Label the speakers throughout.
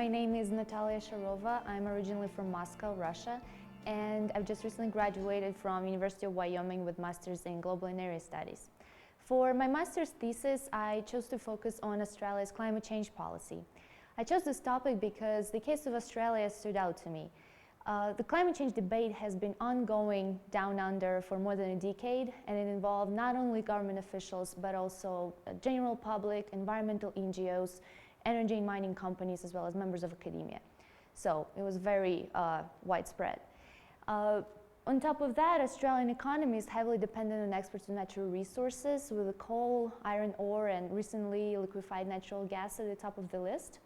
Speaker 1: my name is Natalia Sharova. I'm originally from Moscow, Russia, and I've just recently graduated from University of Wyoming with Masters in Global and Area Studies. For my master's thesis, I chose to focus on Australia's climate change policy. I chose this topic because the case of Australia stood out to me. The climate change debate has been ongoing down under for more than a decade, and it involved not only government officials, but also general public, environmental NGOs, energy and mining companies, as well as members of academia. So it was very widespread. On top of that, Australian economy is heavily dependent on exports of natural resources, with the coal, iron ore, and recently liquefied natural gas at the top of the list.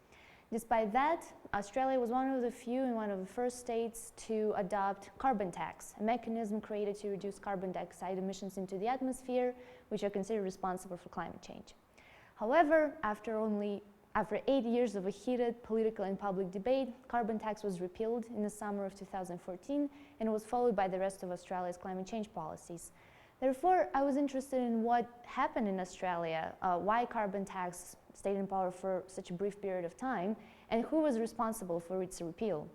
Speaker 1: Despite that, Australia was one of the few and one of the first states to adopt carbon tax, a mechanism created to reduce carbon dioxide emissions into the atmosphere, which are considered responsible for climate change. However, after 8 years of a heated political and public debate, carbon tax was repealed in the summer of 2014 and was followed by the rest of Australia's climate change policies. Therefore, I was interested in what happened in Australia, why carbon tax stayed in power for such a brief period of time, and who was responsible for its repeal.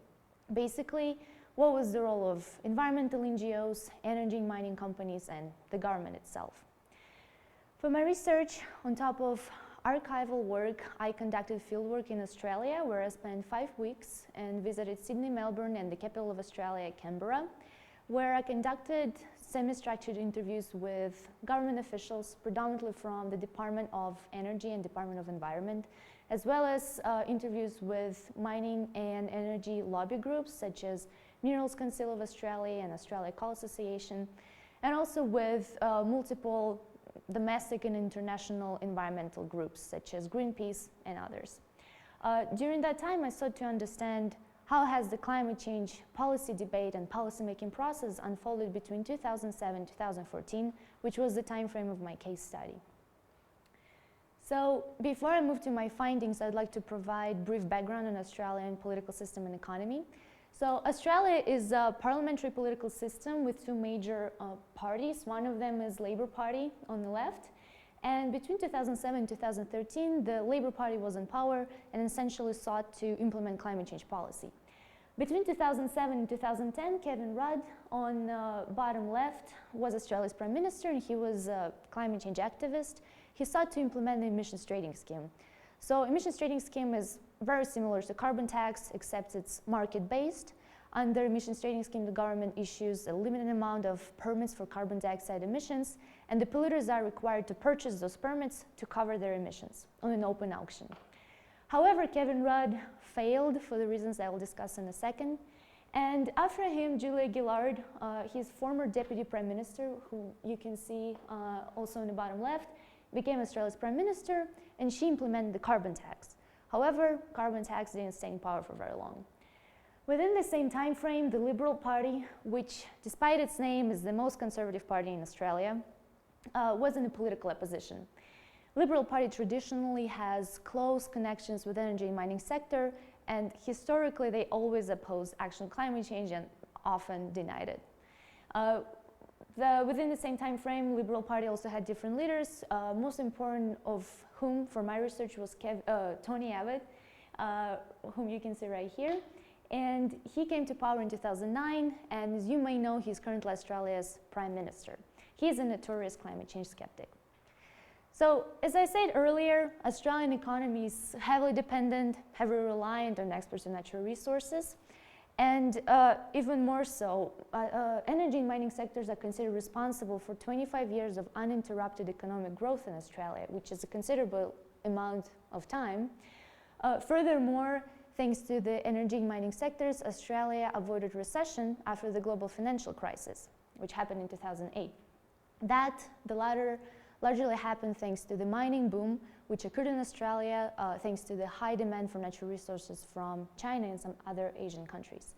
Speaker 1: Basically, what was the role of environmental NGOs, energy and mining companies, and the government itself. For my research, on top of archival work, I conducted fieldwork in Australia, where I spent 5 weeks and visited Sydney, Melbourne, and the capital of Australia, Canberra, where I conducted semi-structured interviews with government officials, predominantly from the Department of Energy and Department of Environment, as well as interviews with mining and energy lobby groups, such as Minerals Council of Australia and Australia Coal Association, and also with multiple domestic and international environmental groups such as Greenpeace and others. During that time, I sought to understand how has the climate change policy debate and policymaking process unfolded between 2007 and 2014, which was the time frame of my case study. So before I move to my findings, I'd like to provide brief background on Australian political system and economy. So Australia is a parliamentary political system with two major parties. One of them is Labour Party on the left. And between 2007 and 2013, the Labour Party was in power and essentially sought to implement climate change policy. Between 2007 and 2010, Kevin Rudd on bottom left was Australia's Prime Minister, and he was a climate change activist. He sought to implement the emissions trading scheme. So emissions trading scheme is very similar to carbon tax, except it's market-based. Under emissions trading scheme, the government issues a limited amount of permits for carbon dioxide emissions, and the polluters are required to purchase those permits to cover their emissions on an open auction. However, Kevin Rudd failed for the reasons I will discuss in a second. And after him, Julia Gillard, his former Deputy Prime Minister, who you can see also on the bottom left, became Australia's Prime Minister, and she implemented the carbon tax. However, carbon tax didn't stay in power for very long. Within the same time frame, the Liberal Party, which despite its name is the most conservative party in Australia, was in a political opposition. Liberal Party traditionally has close connections with energy and mining sector, and historically they always opposed action on climate change and often denied it. Within the same time frame, Liberal Party also had different leaders, most important of whom, for my research, was Tony Abbott, whom you can see right here. And he came to power in 2009, and as you may know, he's currently Australia's Prime Minister. He is a notorious climate change skeptic. So, as I said earlier, Australian economy is heavily dependent, heavily reliant on exports of natural resources. And even more so, energy and mining sectors are considered responsible for 25 years of uninterrupted economic growth in Australia, which is a considerable amount of time. Furthermore, thanks to the energy and mining sectors, Australia avoided recession after the global financial crisis, which happened in 2008. The latter largely happened thanks to the mining boom, which occurred in Australia thanks to the high demand for natural resources from China and some other Asian countries.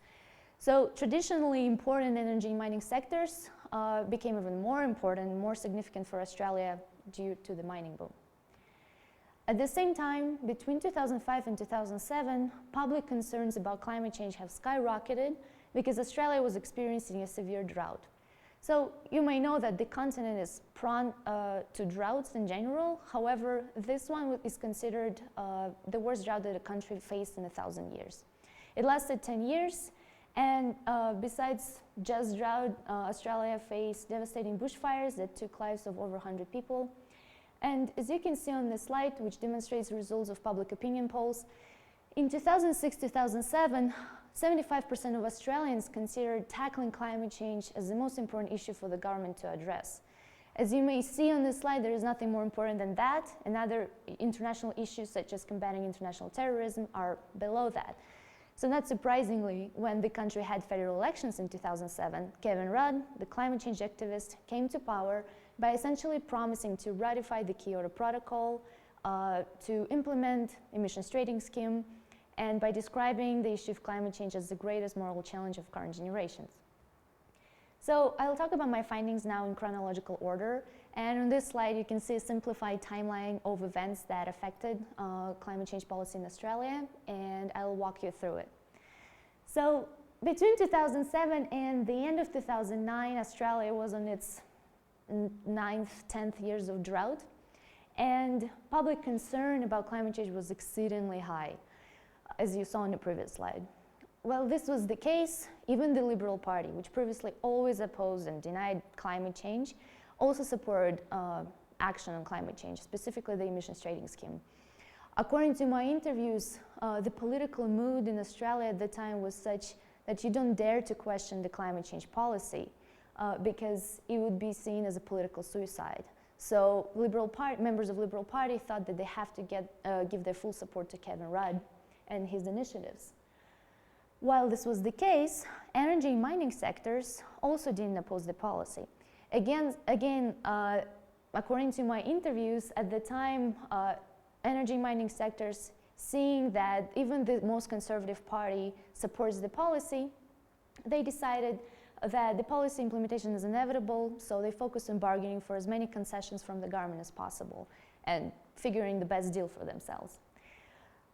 Speaker 1: So traditionally important energy and mining sectors became even more important and more significant for Australia due to the mining boom. At the same time, between 2005 and 2007, public concerns about climate change have skyrocketed because Australia was experiencing a severe drought. So you may know that the continent is prone to droughts in general. However, this one is considered the worst drought that the country faced in 1,000 years. It lasted 10 years, and besides just drought, Australia faced devastating bushfires that took lives of over 100 people. And as you can see on this slide, which demonstrates the results of public opinion polls, in 2006-2007, 75% of Australians considered tackling climate change as the most important issue for the government to address. As you may see on this slide, there is nothing more important than that, and other international issues such as combating international terrorism are below that. So not surprisingly, when the country had federal elections in 2007, Kevin Rudd, the climate change activist, came to power by essentially promising to ratify the Kyoto Protocol, to implement emissions trading scheme, and by describing the issue of climate change as the greatest moral challenge of current generations. So I'll talk about my findings now in chronological order, and on this slide you can see a simplified timeline of events that affected climate change policy in Australia, and I'll walk you through it. So between 2007 and the end of 2009, Australia was on its 9th, 10th years of drought, and public concern about climate change was exceedingly high, as you saw in the previous slide. Well, this was the case. Even the Liberal Party, which previously always opposed and denied climate change, also supported action on climate change, specifically the emissions trading scheme. According to my interviews, the political mood in Australia at the time was such that you don't dare to question the climate change policy because it would be seen as a political suicide. So members of Liberal Party thought that they have to give their full support to Kevin Rudd and his initiatives. While this was the case, energy and mining sectors also didn't oppose the policy. Again, according to my interviews at the time, energy and mining sectors, seeing that even the most conservative party supports the policy, they decided that the policy implementation is inevitable, so they focused on bargaining for as many concessions from the government as possible and figuring the best deal for themselves.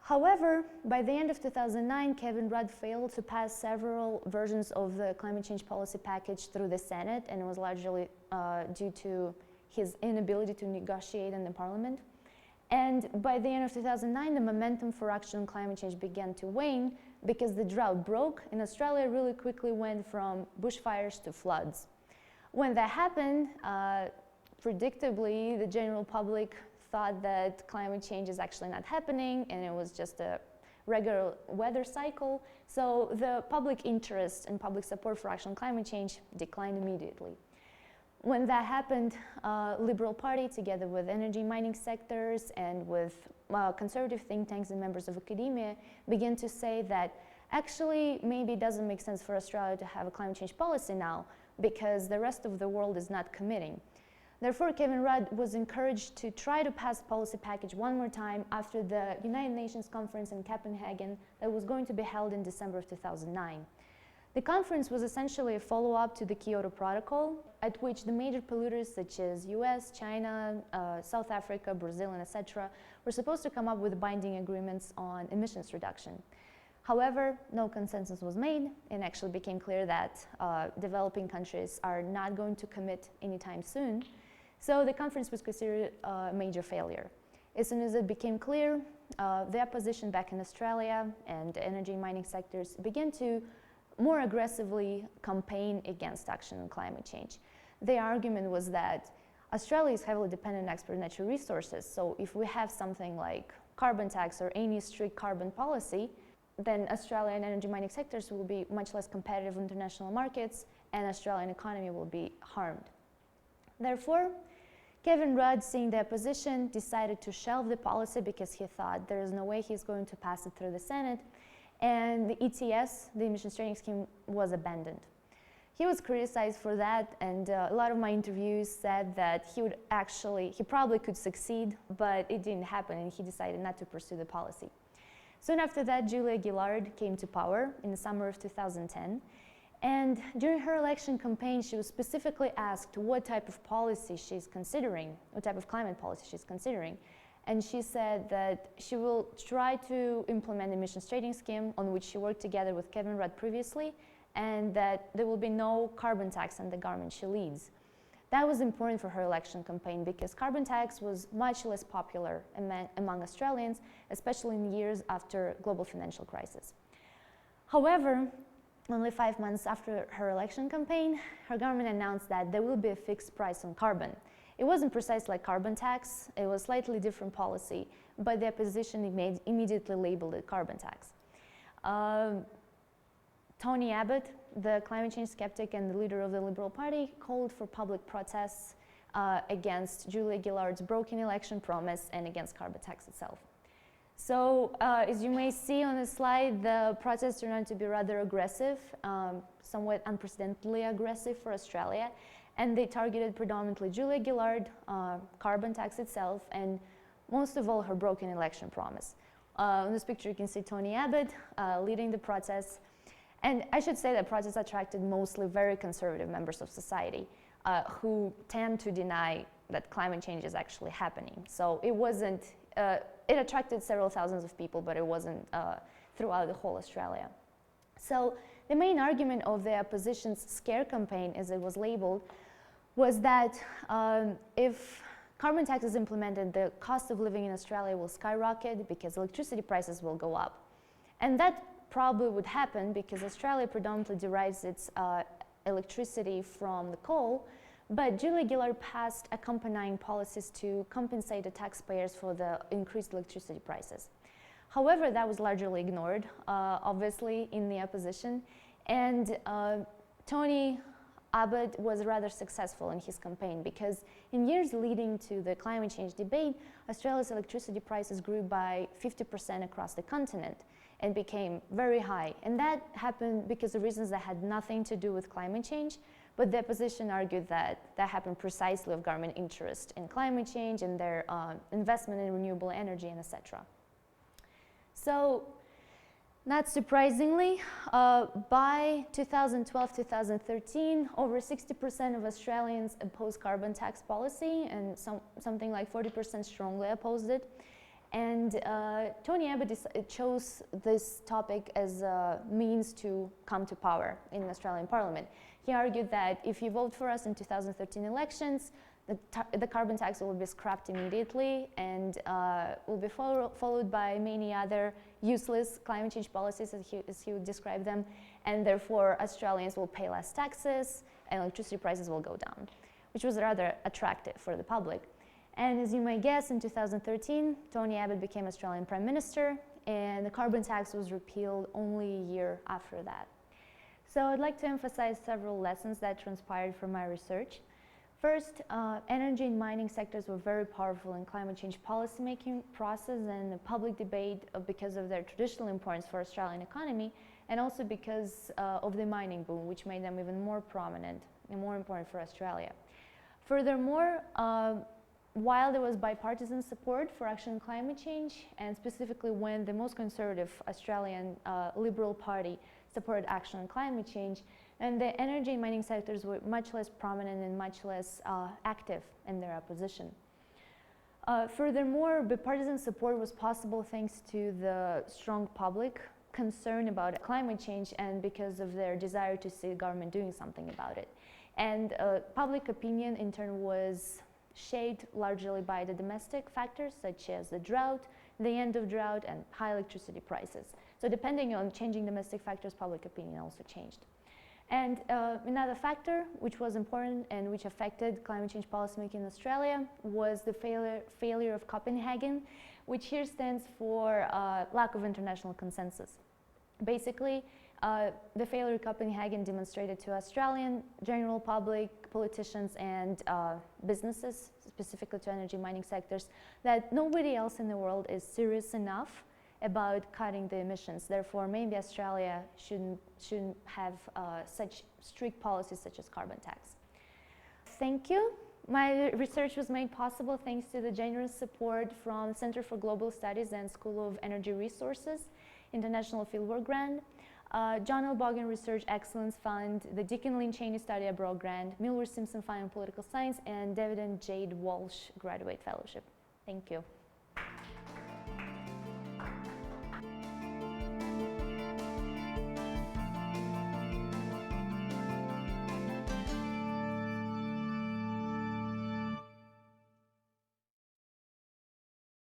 Speaker 1: However, by the end of 2009, Kevin Rudd failed to pass several versions of the climate change policy package through the Senate, and it was largely due to his inability to negotiate in the Parliament. And by the end of 2009, the momentum for action on climate change began to wane because the drought broke, and Australia really quickly went from bushfires to floods. When that happened, predictably, the general public thought that climate change is actually not happening and it was just a regular weather cycle. So the public interest and public support for action on climate change declined immediately. When that happened, Liberal Party, together with energy mining sectors and with conservative think tanks and members of academia, began to say that actually maybe it doesn't make sense for Australia to have a climate change policy now because the rest of the world is not committing. Therefore, Kevin Rudd was encouraged to try to pass the policy package one more time after the United Nations conference in Copenhagen that was going to be held in December of 2009. The conference was essentially a follow-up to the Kyoto Protocol, at which the major polluters such as US, China, South Africa, Brazil, and etc. were supposed to come up with binding agreements on emissions reduction. However, no consensus was made, and actually became clear that developing countries are not going to commit anytime soon. So the conference was considered a major failure. As soon as it became clear, the opposition back in Australia and the energy and mining sectors began to more aggressively campaign against action on climate change. Their argument was that Australia is heavily dependent on export natural resources, so if we have something like carbon tax or any strict carbon policy, then Australian energy mining sectors will be much less competitive in international markets and Australian economy will be harmed. Therefore, Kevin Rudd, seeing the opposition, decided to shelve the policy because he thought there is no way he's going to pass it through the Senate, and the ETS, the emissions trading scheme, was abandoned. He was criticized for that, and a lot of my interviews said that he probably could succeed, but it didn't happen, and he decided not to pursue the policy. Soon after that, Julia Gillard came to power in the summer of 2010, and during her election campaign, she was specifically asked what type of policy she's considering, what type of climate policy she's considering. And she said that she will try to implement the emissions trading scheme on which she worked together with Kevin Rudd previously, and that there will be no carbon tax on the government she leads. That was important for her election campaign because carbon tax was much less popular among Australians, especially in years after global financial crisis. However, only 5 months after her election campaign, her government announced that there will be a fixed price on carbon. It wasn't precisely like carbon tax, it was slightly different policy, but the opposition immediately labeled it carbon tax. Tony Abbott, the climate change skeptic and the leader of the Liberal Party, called for public protests against Julia Gillard's broken election promise and against carbon tax itself. So, as you may see on the slide, the protests turned out to be rather aggressive, somewhat unprecedentedly aggressive for Australia, and they targeted predominantly Julia Gillard, carbon tax itself, and most of all her broken election promise. In this picture you can see Tony Abbott leading the protests. And I should say that protests attracted mostly very conservative members of society who tend to deny that climate change is actually happening. So it wasn't, it attracted several thousands of people, but it wasn't throughout the whole Australia. So the main argument of the opposition's scare campaign, as it was labeled, was that if carbon tax is implemented, the cost of living in Australia will skyrocket because electricity prices will go up. And that probably would happen because Australia predominantly derives its electricity from the coal, but Julia Gillard passed accompanying policies to compensate the taxpayers for the increased electricity prices. However, that was largely ignored, obviously, in the opposition, and Tony Abbott was rather successful in his campaign because in years leading to the climate change debate, Australia's electricity prices grew by 50% across the continent and became very high. And that happened because of reasons that had nothing to do with climate change, but the opposition argued that that happened precisely of government interest in climate change and their investment in renewable energy and etc. So, not surprisingly, by 2012-2013, over 60% of Australians opposed carbon tax policy, and something like 40% strongly opposed it. And Tony Abbott chose this topic as a means to come to power in the Australian Parliament. He argued that if you vote for us in 2013 elections, the carbon tax will be scrapped immediately and will be followed by many other useless climate change policies, as he would describe them, and therefore Australians will pay less taxes and electricity prices will go down, which was rather attractive for the public. And as you may guess, in 2013, Tony Abbott became Australian Prime Minister, and the carbon tax was repealed only a year after that. So I'd like to emphasize several lessons that transpired from my research. First, energy and mining sectors were very powerful in climate change policymaking process and the public debate because of their traditional importance for Australian economy, and also because of the mining boom, which made them even more prominent and more important for Australia. Furthermore, while there was bipartisan support for action on climate change, and specifically when the most conservative Australian Liberal Party supported action on climate change, and the energy and mining sectors were much less prominent and much less active in their opposition. Furthermore, bipartisan support was possible thanks to the strong public concern about climate change and because of their desire to see the government doing something about it. And public opinion in turn was shaped largely by the domestic factors such as the drought, the end of drought, and high electricity prices. So depending on changing domestic factors, public opinion also changed. And another factor which was important and which affected climate change policymaking in Australia was the failure of Copenhagen, which here stands for lack of international consensus. Basically, the failure of Copenhagen demonstrated to Australian general public, politicians, and businesses, specifically to energy mining sectors, that nobody else in the world is serious enough about cutting the emissions. Therefore, maybe Australia shouldn't have such strict policies such as carbon tax. Thank you. My research was made possible thanks to the generous support from Center for Global Studies and School of Energy Resources, International Fieldwork Grant, John L. Bogan Research Excellence Fund, the Deakin Lynn Cheney Study Abroad Grant, Milward Simpson Fund in Political Science, and David and Jade Walsh Graduate Fellowship. Thank you.